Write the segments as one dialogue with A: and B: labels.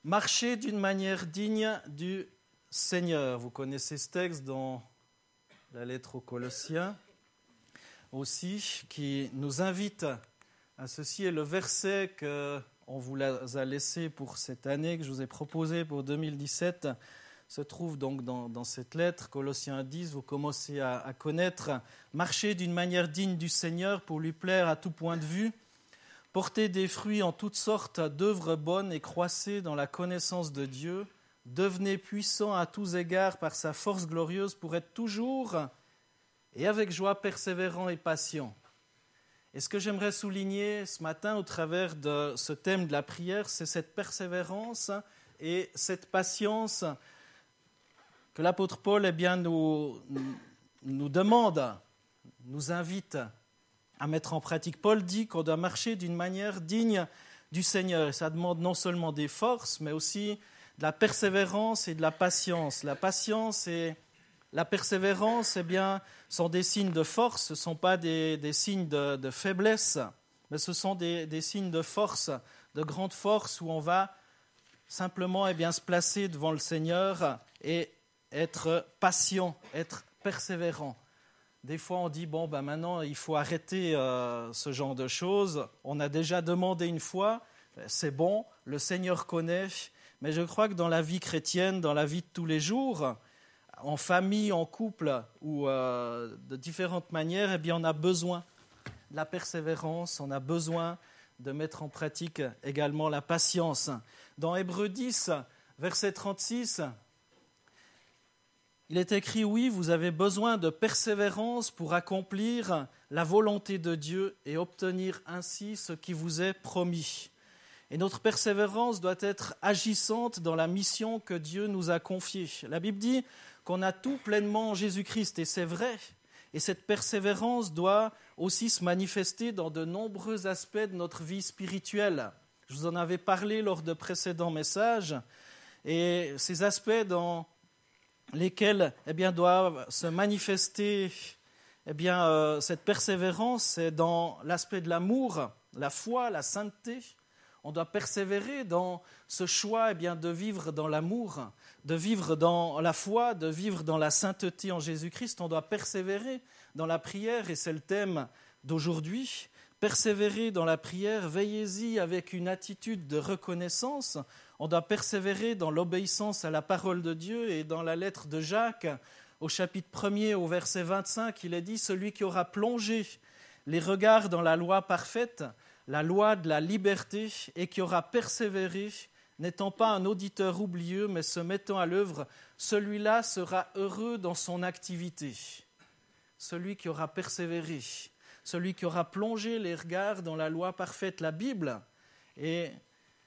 A: Marcher d'une manière digne du Seigneur. Vous connaissez ce texte dans la lettre aux Colossiens aussi, qui nous invite à ceci. Et le verset qu'on vous a laissé pour cette année, que je vous ai proposé pour 2017, se trouve donc dans cette lettre, Colossiens 10. Vous commencez à connaître. Marcher d'une manière digne du Seigneur pour lui plaire à tout point de vue. Portez des fruits en toutes sortes d'œuvres bonnes et croissez dans la connaissance de Dieu. Devenez puissants à tous égards par sa force glorieuse pour être toujours et avec joie persévérants et patients. Et ce que j'aimerais souligner ce matin au travers de ce thème de la prière, c'est cette persévérance et cette patience que l'apôtre Paul nous demande, nous invite à mettre en pratique. Paul dit qu'on doit marcher d'une manière digne du Seigneur. Et ça demande non seulement des forces, mais aussi de la persévérance et de la patience. La patience et la persévérance sont des signes de force, ce ne sont pas des signes de faiblesse, mais ce sont des signes de force, de grande force, où on va simplement se placer devant le Seigneur et être patient, être persévérant. Des fois, on dit, maintenant, il faut arrêter ce genre de choses. On a déjà demandé une fois, c'est bon, le Seigneur connaît. Mais je crois que dans la vie chrétienne, dans la vie de tous les jours, en famille, en couple ou de différentes manières, on a besoin de la persévérance, on a besoin de mettre en pratique également la patience. Dans Hébreux 10, verset 36, il est écrit, oui, vous avez besoin de persévérance pour accomplir la volonté de Dieu et obtenir ainsi ce qui vous est promis. Et notre persévérance doit être agissante dans la mission que Dieu nous a confiée. La Bible dit qu'on a tout pleinement en Jésus-Christ, et c'est vrai. Et cette persévérance doit aussi se manifester dans de nombreux aspects de notre vie spirituelle. Je vous en avais parlé lors de précédents messages, et ces aspects dans lesquels doivent se manifester cette persévérance, c'est dans l'aspect de l'amour, la foi, la sainteté. On doit persévérer dans ce choix de vivre dans l'amour, de vivre dans la foi, de vivre dans la sainteté en Jésus-Christ. On doit persévérer dans la prière, et c'est le thème d'aujourd'hui. Persévérer dans la prière, veillez-y avec une attitude de reconnaissance. On doit persévérer dans l'obéissance à la parole de Dieu, et dans la lettre de Jacques, au chapitre 1er, au verset 25, il est dit « Celui qui aura plongé les regards dans la loi parfaite, la loi de la liberté, et qui aura persévéré, n'étant pas un auditeur oublieux, mais se mettant à l'œuvre, celui-là sera heureux dans son activité. » Celui qui aura persévéré, celui qui aura plongé les regards dans la loi parfaite, la Bible, et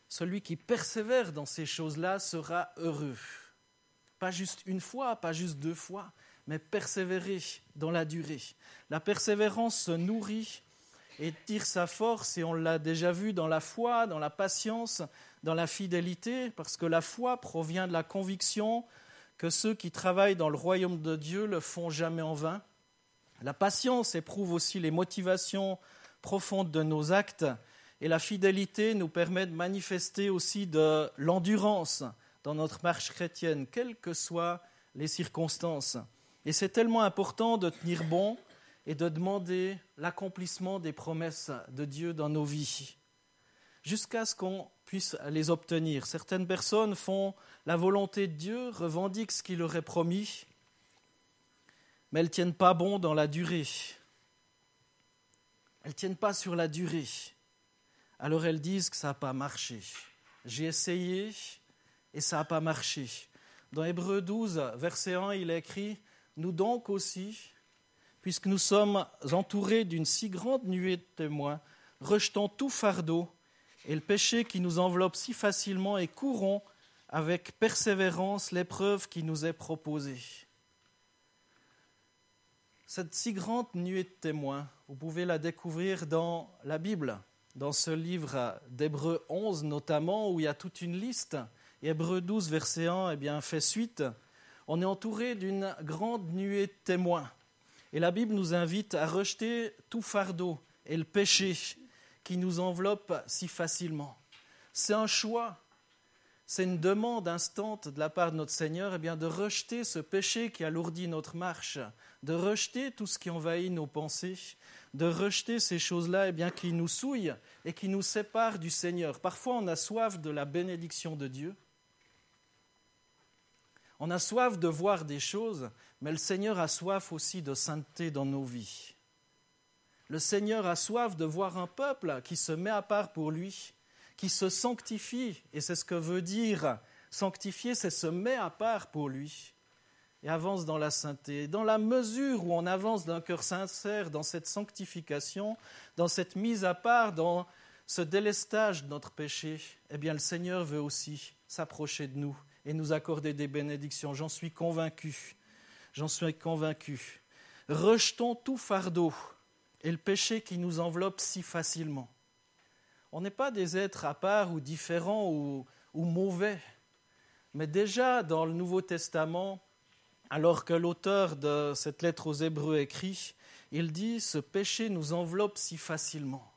A: celui qui persévère dans ces choses-là sera heureux. Pas juste une fois, pas juste deux fois, mais persévérer dans la durée. La persévérance se nourrit et tire sa force, et on l'a déjà vu dans la foi, dans la patience, dans la fidélité, parce que la foi provient de la conviction que ceux qui travaillent dans le royaume de Dieu le font jamais en vain. La patience éprouve aussi les motivations profondes de nos actes, et la fidélité nous permet de manifester aussi de l'endurance dans notre marche chrétienne, quelles que soient les circonstances. Et c'est tellement important de tenir bon et de demander l'accomplissement des promesses de Dieu dans nos vies, jusqu'à ce qu'on puisse les obtenir. Certaines personnes font la volonté de Dieu, revendiquent ce qu'il leur est promis, mais elles ne tiennent pas bon dans la durée. Elles ne tiennent pas sur la durée. Alors elles disent que ça n'a pas marché. J'ai essayé et ça n'a pas marché. Dans Hébreux 12, verset 1, il est écrit « Nous donc aussi, puisque nous sommes entourés d'une si grande nuée de témoins, rejetons tout fardeau et le péché qui nous enveloppe si facilement, et courons avec persévérance l'épreuve qui nous est proposée. » Cette si grande nuée de témoins, vous pouvez la découvrir dans la Bible, dans ce livre d'Hébreux 11 notamment, où il y a toute une liste. Et Hébreux 12, verset 1, fait suite. On est entouré d'une grande nuée de témoins. Et la Bible nous invite à rejeter tout fardeau et le péché qui nous enveloppe si facilement. C'est un choix. c'est une demande instante de la part de notre Seigneur de rejeter ce péché qui alourdit notre marche, de rejeter tout ce qui envahit nos pensées, de rejeter ces choses-là qui nous souillent et qui nous séparent du Seigneur. Parfois, on a soif de la bénédiction de Dieu. On a soif de voir des choses, mais le Seigneur a soif aussi de sainteté dans nos vies. Le Seigneur a soif de voir un peuple qui se met à part pour lui, qui se sanctifie, et c'est ce que veut dire sanctifier, c'est se met à part pour lui, et avance dans la sainteté. Dans la mesure où on avance d'un cœur sincère dans cette sanctification, dans cette mise à part, dans ce délestage de notre péché, le Seigneur veut aussi s'approcher de nous et nous accorder des bénédictions. J'en suis convaincu. Rejetons tout fardeau et le péché qui nous enveloppe si facilement. On n'est pas des êtres à part ou différents ou mauvais, mais déjà dans le Nouveau Testament, alors que l'auteur de cette lettre aux Hébreux écrit, il dit « Ce péché nous enveloppe si facilement ».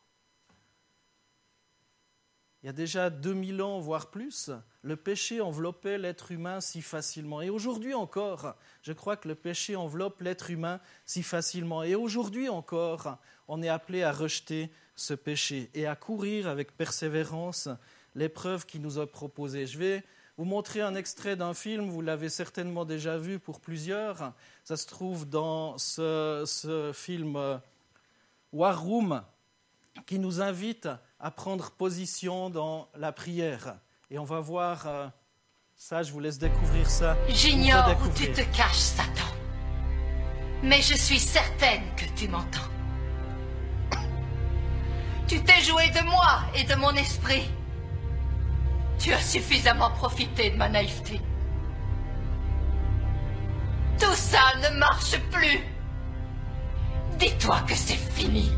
A: Il y a déjà 2000 ans, voire plus, le péché enveloppait l'être humain si facilement. Et aujourd'hui encore, je crois que le péché enveloppe l'être humain si facilement. Et aujourd'hui encore, on est appelé à rejeter ce péché et à courir avec persévérance l'épreuve qui nous est proposée. Je vais vous montrer un extrait d'un film, vous l'avez certainement déjà vu pour plusieurs. Ça se trouve dans ce film War Room, qui nous invite à prendre position dans la prière. Et on va voir ça, je vous laisse découvrir ça.
B: J'ignore où tu te caches, Satan. Mais je suis certaine que tu m'entends. Tu t'es joué de moi et de mon esprit. Tu as suffisamment profité de ma naïveté. Tout ça ne marche plus. Dis-toi que c'est fini.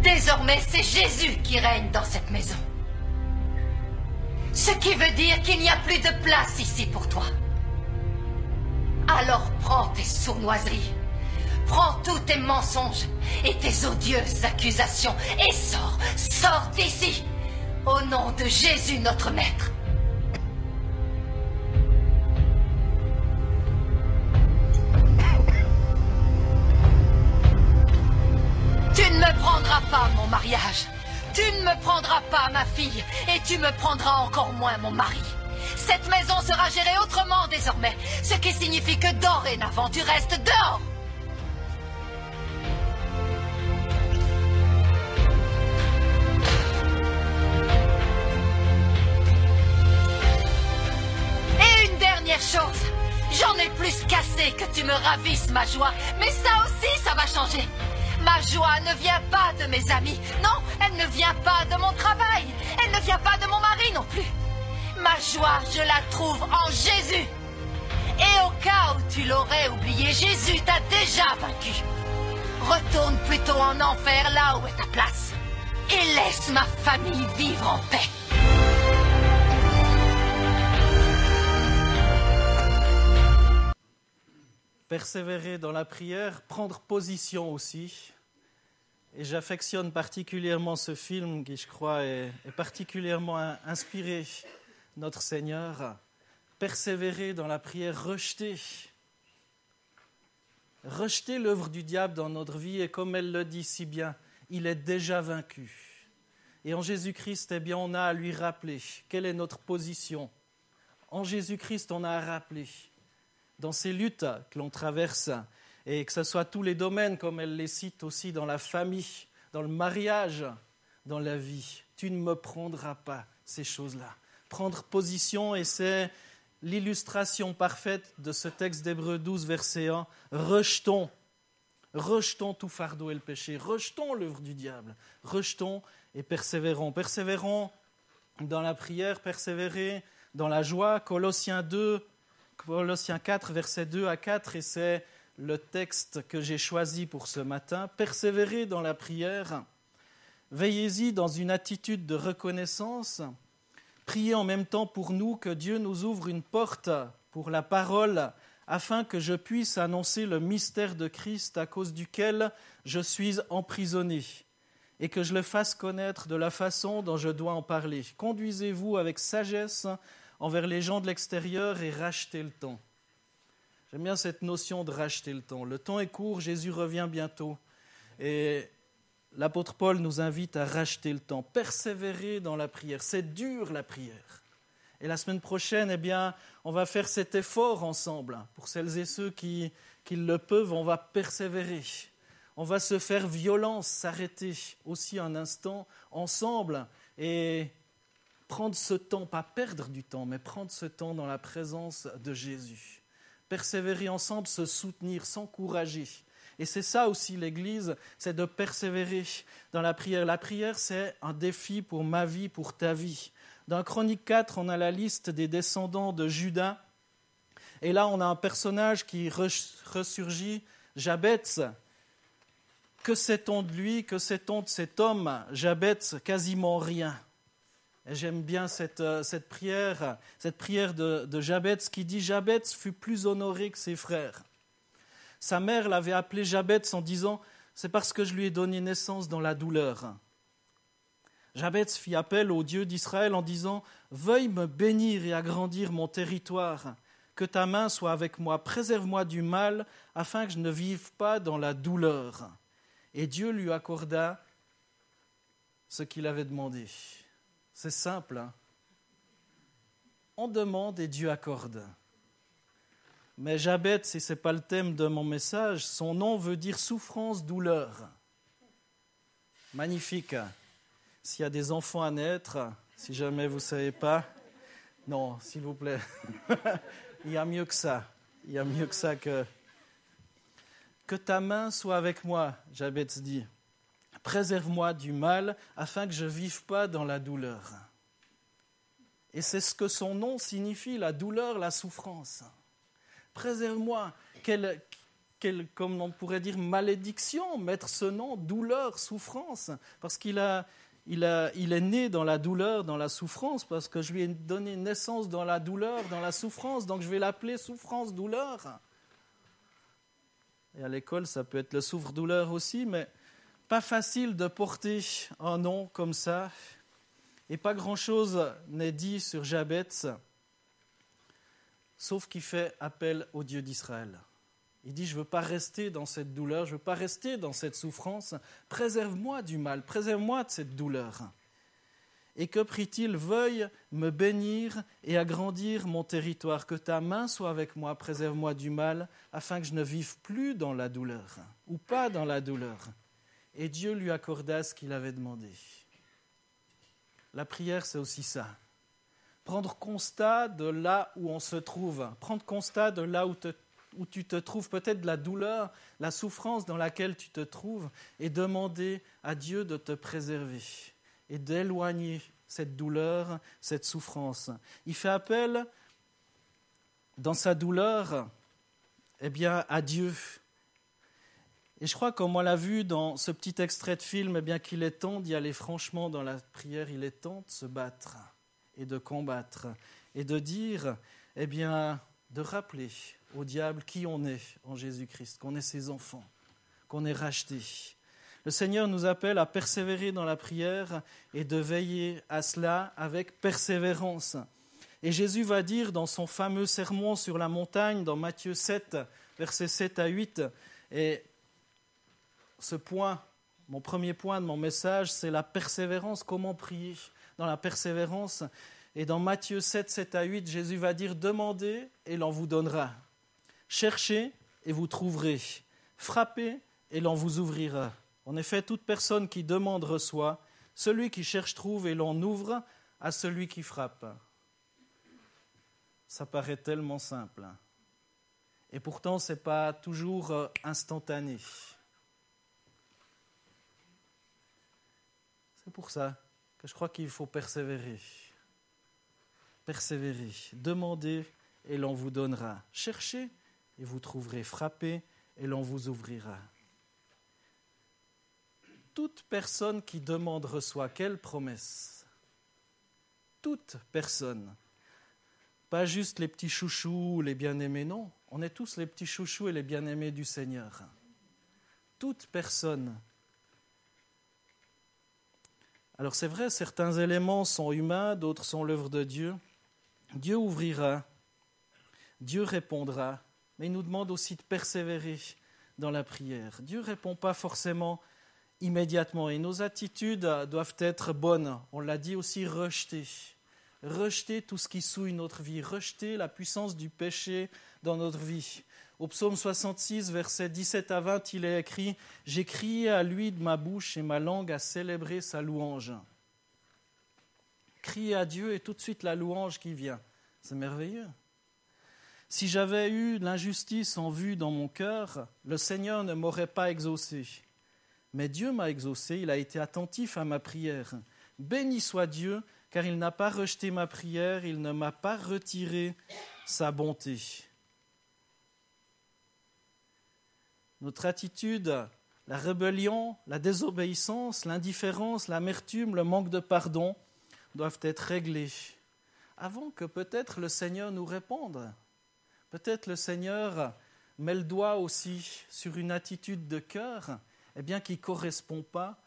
B: Désormais, c'est Jésus qui règne dans cette maison. Ce qui veut dire qu'il n'y a plus de place ici pour toi. Alors prends tes sournoiseries, prends tous tes mensonges et tes odieuses accusations et sors d'ici, au nom de Jésus notre Maître. Tu ne me prendras pas mon mariage, tu ne me prendras pas ma fille et tu me prendras encore moins mon mari. Cette maison sera gérée autrement désormais, ce qui signifie que dorénavant tu restes dehors. Et une dernière chose, j'en ai plus qu'assez que tu me ravisses ma joie, mais ça aussi ça va changer. Ma joie ne vient pas de mes amis, non, elle ne vient pas de mon travail, elle ne vient pas de mon mari non plus. Ma joie, je la trouve en Jésus. Et au cas où tu l'aurais oublié, Jésus t'a déjà vaincu. Retourne plutôt en enfer, là où est ta place, et laisse ma famille vivre en paix.
A: Persévérer dans la prière, prendre position aussi. Et j'affectionne particulièrement ce film qui, je crois, est particulièrement inspiré notre Seigneur. Persévérer dans la prière, rejeter l'œuvre du diable dans notre vie, et comme elle le dit si bien, il est déjà vaincu. Et en Jésus-Christ, on a à lui rappeler quelle est notre position. En Jésus-Christ, on a à rappeler dans ces luttes que l'on traverse, et que ce soit tous les domaines, comme elle les cite aussi dans la famille, dans le mariage, dans la vie. Tu ne me prendras pas ces choses-là. Prendre position, et c'est l'illustration parfaite de ce texte d'Hébreux 12, verset 1. Rejetons tout fardeau et le péché, rejetons l'œuvre du diable, rejetons et persévérons. Persévérons dans la prière, persévérer dans la joie. Colossiens 4, versets 2 à 4, et c'est le texte que j'ai choisi pour ce matin. Persévérer dans la prière, veillez-y dans une attitude de reconnaissance, priez en même temps pour nous que Dieu nous ouvre une porte pour la parole afin que je puisse annoncer le mystère de Christ à cause duquel je suis emprisonné, et que je le fasse connaître de la façon dont je dois en parler. Conduisez-vous avec sagesse envers les gens de l'extérieur et rachetez le temps. J'aime bien cette notion de racheter le temps. Le temps est court, Jésus revient bientôt. Et l'apôtre Paul nous invite à racheter le temps, persévérer dans la prière. C'est dur la prière. Et la semaine prochaine, on va faire cet effort ensemble. Pour celles et ceux qui le peuvent, on va persévérer. On va se faire violence, s'arrêter aussi un instant ensemble et prendre ce temps, pas perdre du temps, mais prendre ce temps dans la présence de Jésus. Persévérer ensemble, se soutenir, s'encourager. Et c'est ça aussi l'Église, c'est de persévérer dans la prière. La prière, c'est un défi pour ma vie, pour ta vie. Dans Chronique 4, on a la liste des descendants de Juda. Et là, on a un personnage qui ressurgit, Jabetz. Que sait-on de lui? Que sait-on de cet homme? Jabetz, quasiment rien. Et j'aime bien cette prière de Jabetz qui dit « Jabetz fut plus honoré que ses frères ». Sa mère l'avait appelé Jabetz en disant « C'est parce que je lui ai donné naissance dans la douleur ». Jabetz fit appel au Dieu d'Israël en disant « Veuille me bénir et agrandir mon territoire, que ta main soit avec moi, préserve-moi du mal, afin que je ne vive pas dans la douleur. » Et Dieu lui accorda ce qu'il avait demandé. C'est simple, hein? On demande et Dieu accorde. Mais Jabetz, et ce n'est pas le thème de mon message, son nom veut dire souffrance, douleur. Magnifique. S'il y a des enfants à naître, si jamais vous ne savez pas, non, s'il vous plaît, il y a mieux que ça. Il y a mieux que ça que ta main soit avec moi, Jabetz dit. Préserve-moi du mal, afin que je ne vive pas dans la douleur. Et c'est ce que son nom signifie, la douleur, la souffrance. Préserve-moi, comme on pourrait dire, malédiction, mettre ce nom, douleur, souffrance, parce qu'il est né dans la douleur, dans la souffrance, parce que je lui ai donné naissance dans la douleur, dans la souffrance, donc je vais l'appeler souffrance, douleur. Et à l'école, ça peut être le souffre-douleur aussi, mais pas facile de porter un nom comme ça. Et pas grand-chose n'est dit sur Jabetz, sauf qu'il fait appel au Dieu d'Israël. Il dit, je ne veux pas rester dans cette douleur, je ne veux pas rester dans cette souffrance. Préserve-moi du mal, préserve-moi de cette douleur. Et que prie-t-il? Veuille me bénir et agrandir mon territoire, que ta main soit avec moi, préserve-moi du mal, afin que je ne vive plus dans la douleur, ou pas dans la douleur. Et Dieu lui accorda ce qu'il avait demandé. La prière, c'est aussi ça. Prendre constat de là où on se trouve, prendre constat de là où tu te trouves, peut-être de la douleur, la souffrance dans laquelle tu te trouves, et demander à Dieu de te préserver et d'éloigner cette douleur, cette souffrance. Il fait appel dans sa douleur à Dieu. Et je crois, comme on l'a vu dans ce petit extrait de film, qu'il est temps d'y aller franchement dans la prière, il est temps de se battre et de combattre et de dire, de rappeler au diable qui on est en Jésus-Christ, qu'on est ses enfants, qu'on est rachetés. Le Seigneur nous appelle à persévérer dans la prière et de veiller à cela avec persévérance. Et Jésus va dire dans son fameux sermon sur la montagne, dans Matthieu 7, versets 7 à 8, et ce point, mon premier point de mon message, c'est la persévérance, comment prier dans la persévérance. Et dans Matthieu 7, 7 à 8, Jésus va dire « Demandez et l'on vous donnera. Cherchez et vous trouverez. Frappez et l'on vous ouvrira. En effet, toute personne qui demande reçoit. Celui qui cherche trouve et l'on ouvre à celui qui frappe. » Ça paraît tellement simple. Et pourtant, ce n'est pas toujours instantané. C'est pour ça que je crois qu'il faut persévérer. Persévérez, demandez et l'on vous donnera. Cherchez et vous trouverez. Frappez et l'on vous ouvrira. Toute personne qui demande reçoit. Quelle promesse? Toute personne. Pas juste les petits chouchous, les bien-aimés, non. on est tous les petits chouchous et les bien-aimés du Seigneur. Toute personne. Alors c'est vrai, certains éléments sont humains, d'autres sont l'œuvre de Dieu. Dieu ouvrira, Dieu répondra, mais il nous demande aussi de persévérer dans la prière. Dieu ne répond pas forcément immédiatement et nos attitudes doivent être bonnes. On l'a dit aussi, rejeter. Rejeter tout ce qui souille notre vie, rejeter la puissance du péché dans notre vie. Au psaume 66, versets 17 à 20, il est écrit « J'ai crié à lui de ma bouche et ma langue a célébré sa louange. » Crier à Dieu et tout de suite la louange qui vient. C'est merveilleux. Si j'avais eu l'injustice en vue dans mon cœur, le Seigneur ne m'aurait pas exaucé. Mais Dieu m'a exaucé, il a été attentif à ma prière. Béni soit Dieu, car il n'a pas rejeté ma prière, il ne m'a pas retiré sa bonté. Notre attitude, la rébellion, la désobéissance, l'indifférence, l'amertume, le manque de pardon doivent être réglés avant que peut-être le Seigneur nous réponde. Peut-être le Seigneur met le doigt aussi sur une attitude de cœur qui ne correspond pas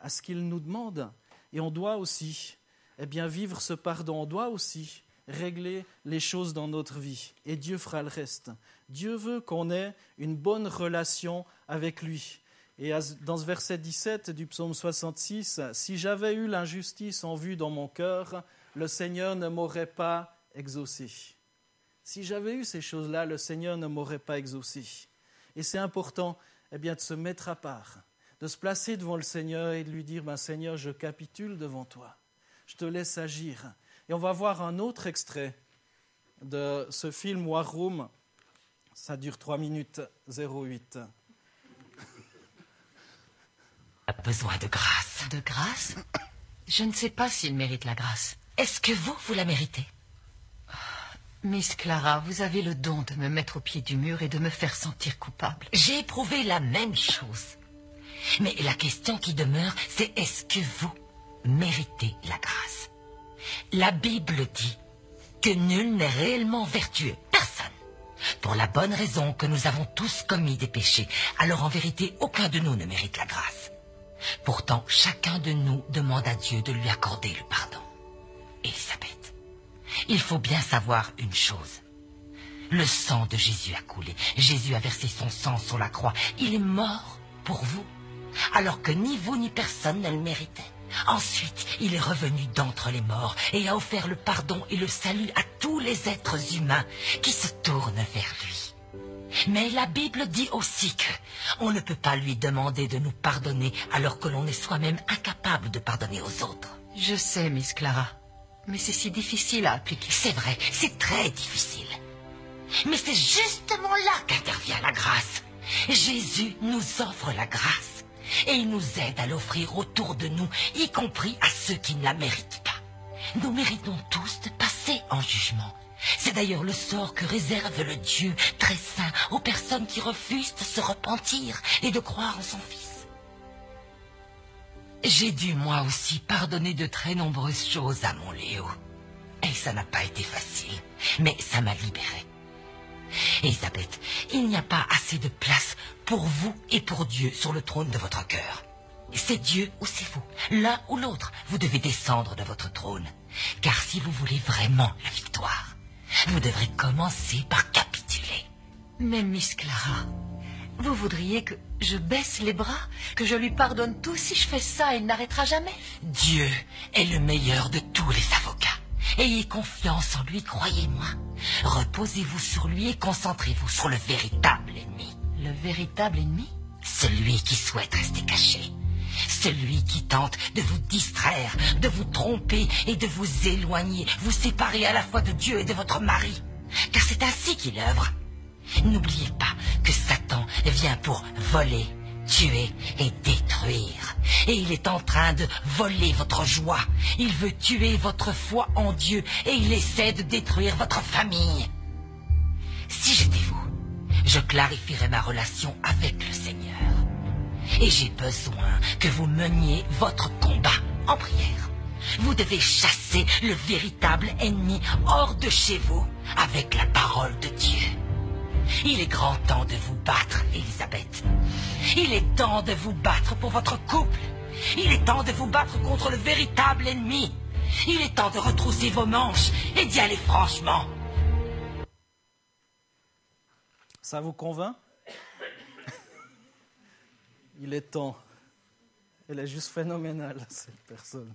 A: à ce qu'il nous demande. Et on doit aussi vivre ce pardon, on doit aussi régler les choses dans notre vie. Et Dieu fera le reste. Dieu veut qu'on ait une bonne relation avec lui. Et dans ce verset 17 du psaume 66, « Si j'avais eu l'injustice en vue dans mon cœur, le Seigneur ne m'aurait pas exaucé. » Si j'avais eu ces choses-là, le Seigneur ne m'aurait pas exaucé. Et c'est important de se mettre à part, de se placer devant le Seigneur et de lui dire « Seigneur, je capitule devant toi. Je te laisse agir. » Et on va voir un autre extrait de ce film War Room. Ça dure 3 minutes 08.
C: A besoin de grâce.
B: De grâce? Je ne sais pas s'il mérite la grâce.
C: Est-ce que vous la méritez?
B: Miss Clara, vous avez le don de me mettre au pied du mur et de me faire sentir coupable.
C: J'ai éprouvé la même chose. Mais la question qui demeure, c'est est-ce que vous méritez la grâce? La Bible dit que nul n'est réellement vertueux. Personne. Pour la bonne raison que nous avons tous commis des péchés. Alors en vérité, aucun de nous ne mérite la grâce. Pourtant, chacun de nous demande à Dieu de lui accorder le pardon. Élisabeth, il faut bien savoir une chose. Le sang de Jésus a coulé. Jésus a versé son sang sur la croix. Il est mort pour vous, alors que ni vous ni personne ne le méritait. Ensuite, il est revenu d'entre les morts et a offert le pardon et le salut à tous les êtres humains qui se tournent vers lui. Mais la Bible dit aussi que on ne peut pas lui demander de nous pardonner alors que l'on est soi-même incapable de pardonner aux autres.
B: Je sais, Miss Clara, mais c'est si difficile à appliquer.
C: C'est vrai, c'est très difficile. Mais c'est justement là qu'intervient la grâce. Jésus nous offre la grâce. Et il nous aide à l'offrir autour de nous, y compris à ceux qui ne la méritent pas. Nous méritons tous de passer en jugement. C'est d'ailleurs le sort que réserve le Dieu très saint aux personnes qui refusent de se repentir et de croire en son Fils. J'ai dû moi aussi pardonner de très nombreuses choses à mon Léo. Et ça n'a pas été facile, mais ça m'a libérée. Élisabeth, il n'y a pas assez de place pour vous et pour Dieu sur le trône de votre cœur. C'est Dieu ou c'est vous, l'un ou l'autre. Vous devez descendre de votre trône. Car si vous voulez vraiment la victoire, vous devrez commencer par capituler.
B: Mais Miss Clara, vous voudriez que je baisse les bras, que je lui pardonne tout? Si je fais ça, il n'arrêtera jamais.
C: Dieu est le meilleur de tous les avocats. Ayez confiance en lui, croyez-moi. Reposez-vous sur lui et concentrez-vous sur le véritable ennemi.
B: Le véritable ennemi?
C: Celui qui souhaite rester caché. Celui qui tente de vous distraire, de vous tromper et de vous éloigner, vous séparer à la fois de Dieu et de votre mari. Car c'est ainsi qu'il œuvre. N'oubliez pas que Satan vient pour voler, tuer et détruire. Et il est en train de voler votre joie. Il veut tuer votre foi en Dieu et il essaie de détruire votre famille. Si j'étais vous, je clarifierais ma relation avec le Seigneur. Et j'ai besoin que vous meniez votre combat en prière. Vous devez chasser le véritable ennemi hors de chez vous avec la parole de Dieu. Il est grand temps de vous battre, Elisabeth. Il est temps de vous battre pour votre couple. Il est temps de vous battre contre le véritable ennemi. Il est temps de retrousser vos manches et d'y aller franchement.
A: Ça vous convainc? Il est temps. Elle est juste phénoménale, cette personne.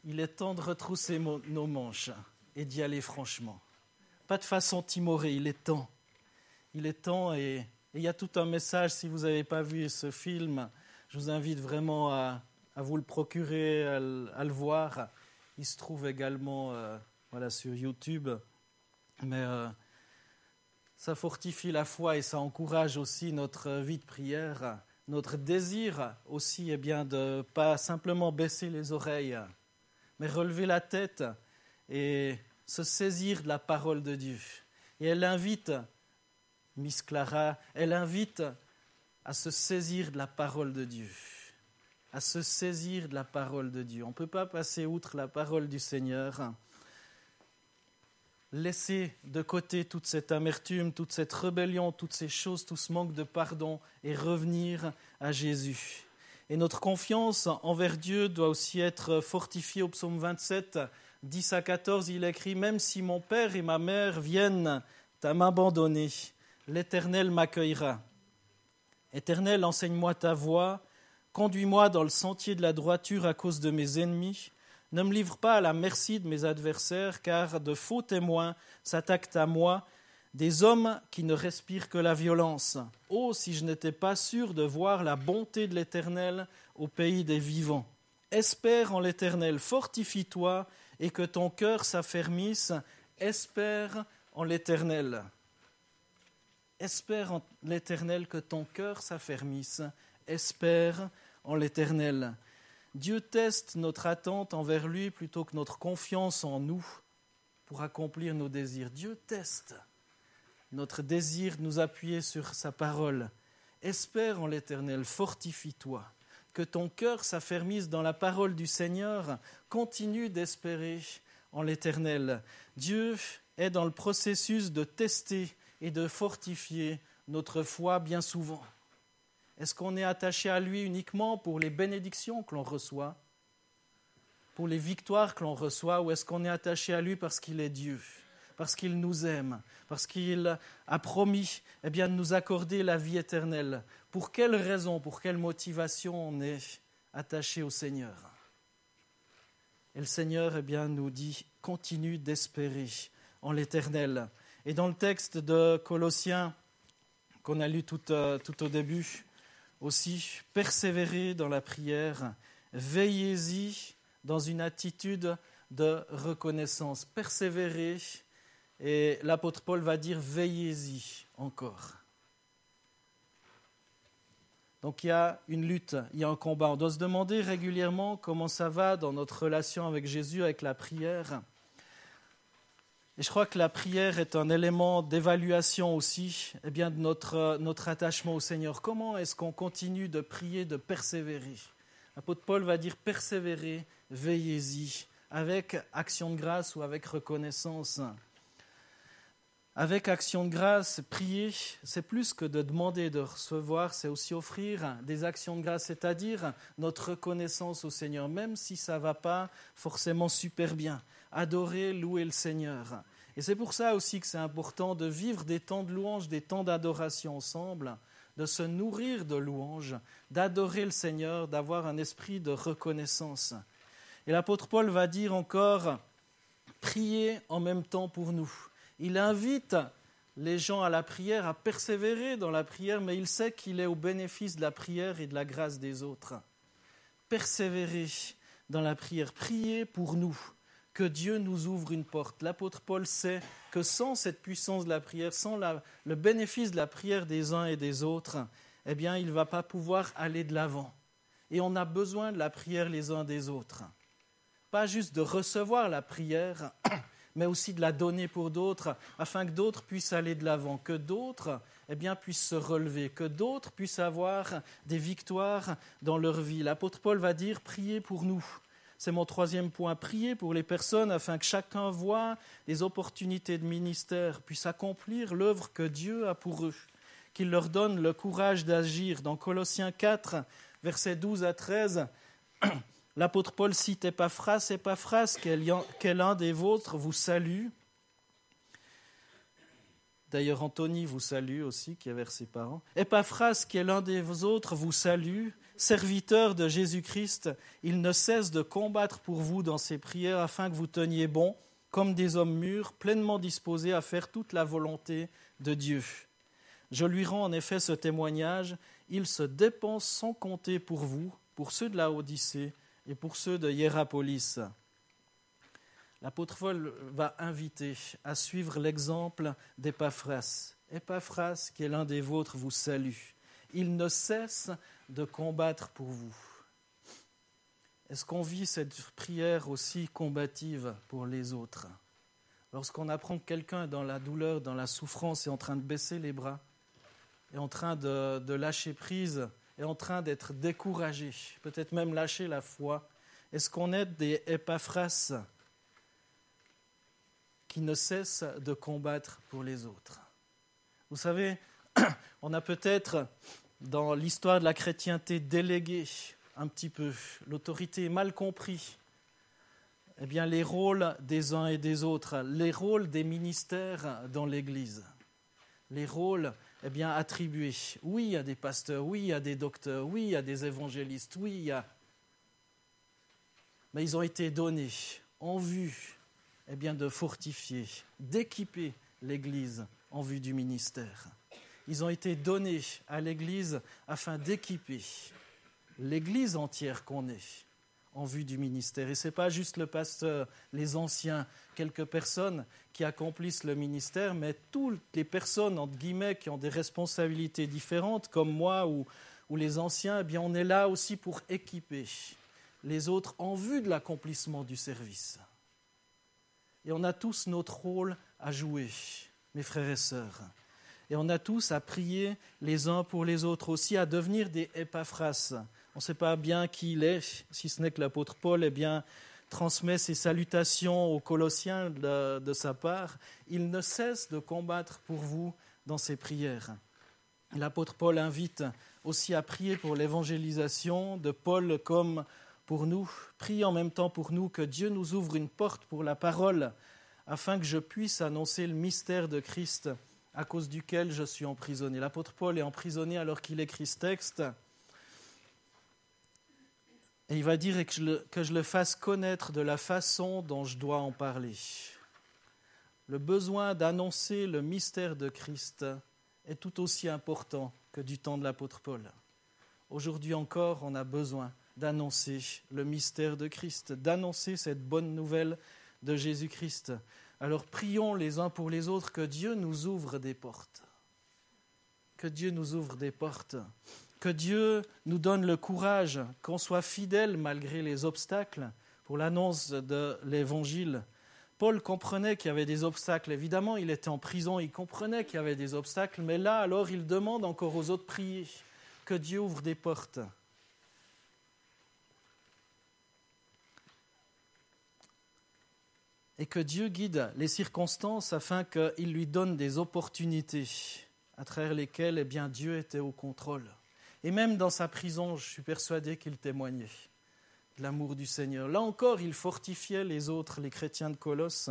A: Il est temps de retrousser nos manches et d'y aller franchement. Pas de façon timorée, il est temps. Il est temps et il y a tout un message. Si vous n'avez pas vu ce film, je vous invite vraiment à vous le procurer, à le voir. Il se trouve également sur YouTube. Mais ça fortifie la foi et ça encourage aussi notre vie de prière. Notre désir aussi est bien de ne pas simplement baisser les oreilles, mais relever la tête et se saisir de la parole de Dieu. Et elle invite, Miss Clara, elle invite à se saisir de la parole de Dieu. À se saisir de la parole de Dieu. On ne peut pas passer outre la parole du Seigneur. Laisser de côté toute cette amertume, toute cette rébellion, toutes ces choses, tout ce manque de pardon et revenir à Jésus. Et notre confiance envers Dieu doit aussi être fortifiée. Au psaume 27, 10 à 14, il écrit « Même si mon père et ma mère viennent à m'abandonner, l'Éternel m'accueillera. Éternel, enseigne-moi ta voie, conduis-moi dans le sentier de la droiture à cause de mes ennemis. Ne me livre pas à la merci de mes adversaires, car de faux témoins s'attaquent à moi, des hommes qui ne respirent que la violence. Oh, si je n'étais pas sûr de voir la bonté de l'Éternel au pays des vivants. Espère en l'Éternel, fortifie-toi, et que ton cœur s'affermisse. Espère en l'Éternel. Espère en l'Éternel, que ton cœur s'affermisse. Espère en l'Éternel. Dieu teste notre attente envers lui plutôt que notre confiance en nous pour accomplir nos désirs. Dieu teste notre désir de nous appuyer sur sa parole. Espère en l'Éternel, fortifie-toi. Que ton cœur s'affermisse dans la parole du Seigneur. Continue d'espérer en l'Éternel. Dieu est dans le processus de tester et de fortifier notre foi bien souvent. Est-ce qu'on est attaché à lui uniquement pour les bénédictions que l'on reçoit, pour les victoires que l'on reçoit, ou est-ce qu'on est attaché à lui parce qu'il est Dieu, parce qu'il nous aime, parce qu'il a promis de nous accorder la vie éternelle? Pour quelle raison, pour quelle motivation on est attaché au Seigneur? Et le Seigneur nous dit « Continue d'espérer en l'Éternel ». Et dans le texte de Colossiens qu'on a lu tout au début, aussi, persévérez dans la prière, veillez-y dans une attitude de reconnaissance. Persévérez, et l'apôtre Paul va dire veillez-y encore. Donc il y a une lutte, il y a un combat. On doit se demander régulièrement comment ça va dans notre relation avec Jésus, avec la prière. Et je crois que la prière est un élément d'évaluation aussi de notre attachement au Seigneur. Comment est-ce qu'on continue de prier, de persévérer? L'apôtre Paul va dire persévérer, veillez-y, avec action de grâce ou avec reconnaissance. Avec action de grâce, prier, c'est plus que de demander de recevoir, c'est aussi offrir des actions de grâce, c'est-à-dire notre reconnaissance au Seigneur, même si ça ne va pas forcément super bien. Adorer, louer le Seigneur. Et c'est pour ça aussi que c'est important de vivre des temps de louange, des temps d'adoration ensemble, de se nourrir de louange, d'adorer le Seigneur, d'avoir un esprit de reconnaissance. Et l'apôtre Paul va dire encore, priez en même temps pour nous. Il invite les gens à la prière, à persévérer dans la prière, mais il sait qu'il est au bénéfice de la prière et de la grâce des autres. Persévérer dans la prière, priez pour nous, que Dieu nous ouvre une porte. L'apôtre Paul sait que sans cette puissance de la prière, sans le bénéfice de la prière des uns et des autres, il ne va pas pouvoir aller de l'avant. Et on a besoin de la prière les uns des autres. Pas juste de recevoir la prière, mais aussi de la donner pour d'autres, afin que d'autres puissent aller de l'avant, que d'autres puissent se relever, que d'autres puissent avoir des victoires dans leur vie. L'apôtre Paul va dire, priez pour nous. C'est mon troisième point. Prier pour les personnes afin que chacun voie les opportunités de ministère, puisse accomplir l'œuvre que Dieu a pour eux, qu'il leur donne le courage d'agir. Dans Colossiens 4, versets 12 à 13, l'apôtre Paul cite Épaphras, qu'un des vôtres vous salue. D'ailleurs, Anthony vous salue aussi, qui est vers ses parents. Épaphras, qui est l'un des autres, vous salue. Serviteur de Jésus-Christ, il ne cesse de combattre pour vous dans ses prières afin que vous teniez bon, comme des hommes mûrs, pleinement disposés à faire toute la volonté de Dieu. Je lui rends en effet ce témoignage, il se dépense sans compter pour vous, pour ceux de la Odyssée et pour ceux de Hiérapolis. L'apôtre Paul va inviter à suivre l'exemple d'Épaphras. Épaphras, qui est l'un des vôtres, vous salue. Il ne cesse de combattre pour vous. Est-ce qu'on vit cette prière aussi combative pour les autres? Lorsqu'on apprend que quelqu'un est dans la douleur, dans la souffrance, est en train de baisser les bras, est en train de lâcher prise, est en train d'être découragé, peut-être même lâcher la foi, est-ce qu'on est des Épaphras qui ne cessent de combattre pour les autres? Vous savez, on a peut-être dans l'histoire de la chrétienté délégué un petit peu, l'autorité mal compris, eh bien les rôles des uns et des autres, les rôles des ministères dans l'Église, les rôles attribués. Oui, il y a des pasteurs, oui, il y a des docteurs, oui, il y a des évangélistes, oui, il y a... Mais ils ont été donnés en vue de fortifier, d'équiper l'Église en vue du ministère. Ils ont été donnés à l'Église afin d'équiper l'Église entière qu'on est en vue du ministère. Et ce n'est pas juste le pasteur, les anciens, quelques personnes qui accomplissent le ministère, mais toutes les personnes, entre guillemets, qui ont des responsabilités différentes, comme moi ou les anciens, on est là aussi pour équiper les autres en vue de l'accomplissement du service. Et on a tous notre rôle à jouer, mes frères et sœurs. Et on a tous à prier les uns pour les autres, aussi à devenir des Épaphras. On ne sait pas bien qui il est, si ce n'est que l'apôtre Paul transmet ses salutations aux Colossiens de sa part. Il ne cesse de combattre pour vous dans ses prières. L'apôtre Paul invite aussi à prier pour l'évangélisation de Paul comme pour nous. Prie en même temps pour nous que Dieu nous ouvre une porte pour la parole afin que je puisse annoncer le mystère de Christ à cause duquel je suis emprisonné. L'apôtre Paul est emprisonné alors qu'il écrit ce texte. Et il va dire que je le fasse connaître de la façon dont je dois en parler. Le besoin d'annoncer le mystère de Christ est tout aussi important que du temps de l'apôtre Paul. Aujourd'hui encore, on a besoin d'annoncer le mystère de Christ, d'annoncer cette bonne nouvelle de Jésus-Christ. Alors prions les uns pour les autres que Dieu nous ouvre des portes. Que Dieu nous ouvre des portes. Que Dieu nous donne le courage, qu'on soit fidèle malgré les obstacles pour l'annonce de l'Évangile. Paul comprenait qu'il y avait des obstacles. Évidemment, il était en prison, il comprenait qu'il y avait des obstacles, mais là, alors, il demande encore aux autres de prier, que Dieu ouvre des portes. Et que Dieu guide les circonstances afin qu'il lui donne des opportunités à travers lesquelles Dieu était au contrôle. Et même dans sa prison, je suis persuadé qu'il témoignait de l'amour du Seigneur. Là encore, il fortifiait les autres, les chrétiens de Colosse,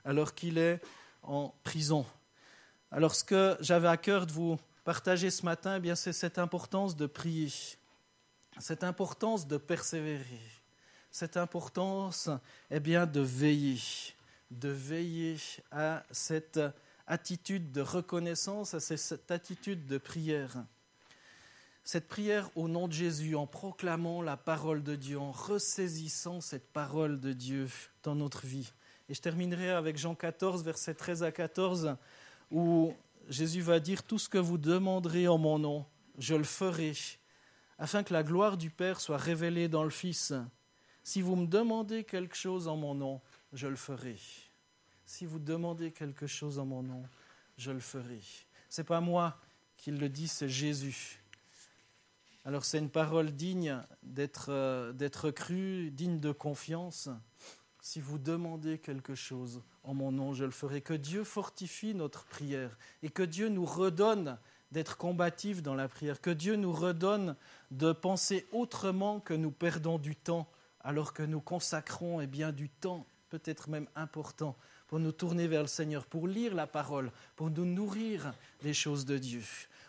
A: alors qu'il est en prison. Alors ce que j'avais à cœur de vous partager ce matin, c'est cette importance de prier, cette importance de persévérer, cette importance de veiller à cette attitude de reconnaissance, à cette attitude de prière. Cette prière au nom de Jésus, en proclamant la parole de Dieu, en ressaisissant cette parole de Dieu dans notre vie. Et je terminerai avec Jean 14, versets 13 à 14, où Jésus va dire « Tout ce que vous demanderez en mon nom, je le ferai, afin que la gloire du Père soit révélée dans le Fils. Si vous me demandez quelque chose en mon nom, je le ferai. Si vous demandez quelque chose en mon nom, je le ferai. » Ce n'est pas moi qui le dis, c'est Jésus. Alors c'est une parole digne d'être crue, digne de confiance. Si vous demandez quelque chose en mon nom, je le ferai. Que Dieu fortifie notre prière et que Dieu nous redonne d'être combatifs dans la prière. Que Dieu nous redonne de penser autrement que nous perdons du temps alors que nous consacrons du temps, peut-être même important, pour nous tourner vers le Seigneur, pour lire la parole, pour nous nourrir des choses de Dieu.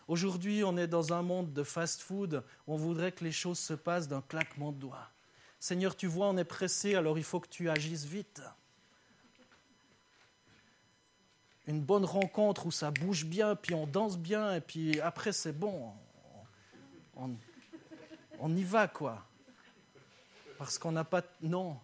A: Aujourd'hui, on est dans un monde de fast-food où on voudrait que les choses se passent d'un claquement de doigts. Seigneur, tu vois, on est pressé, alors il faut que tu agisses vite. Une bonne rencontre où ça bouge bien, puis on danse bien, et puis après c'est bon. On y va, quoi. Parce qu'on n'a pas... Non.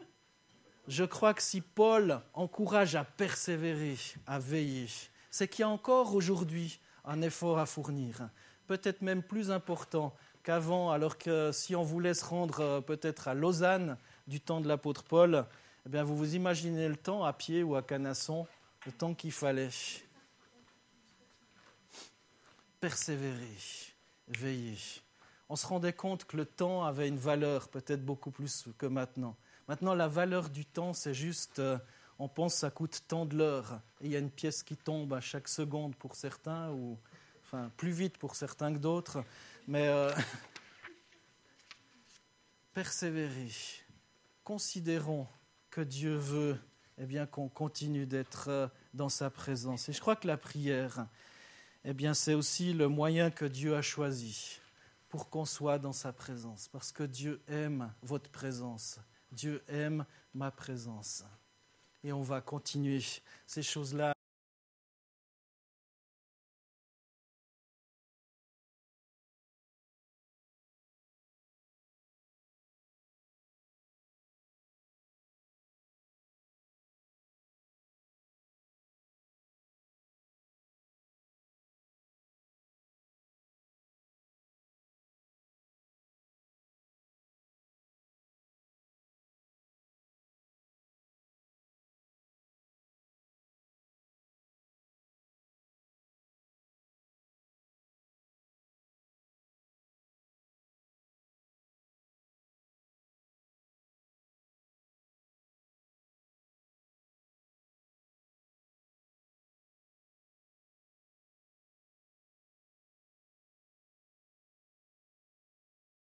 A: Je crois que si Paul encourage à persévérer, à veiller, c'est qu'il y a encore aujourd'hui un effort à fournir, peut-être même plus important qu'avant, alors que si on voulait se rendre peut-être à Lausanne du temps de l'apôtre Paul, eh bien vous vous imaginez le temps à pied ou à canasson, le temps qu'il fallait. Persévérer, veiller. On se rendait compte que le temps avait une valeur, peut-être beaucoup plus que maintenant. Maintenant, la valeur du temps, c'est juste, on pense que ça coûte tant de l'heure. Et il y a une pièce qui tombe à chaque seconde pour certains, ou enfin plus vite pour certains que d'autres. Mais persévérer, considérons que Dieu veut qu'on continue d'être dans sa présence. Et je crois que la prière, c'est aussi le moyen que Dieu a choisi pour qu'on soit dans sa présence. Parce que Dieu aime votre présence. Dieu aime ma présence. Et on va continuer ces choses-là.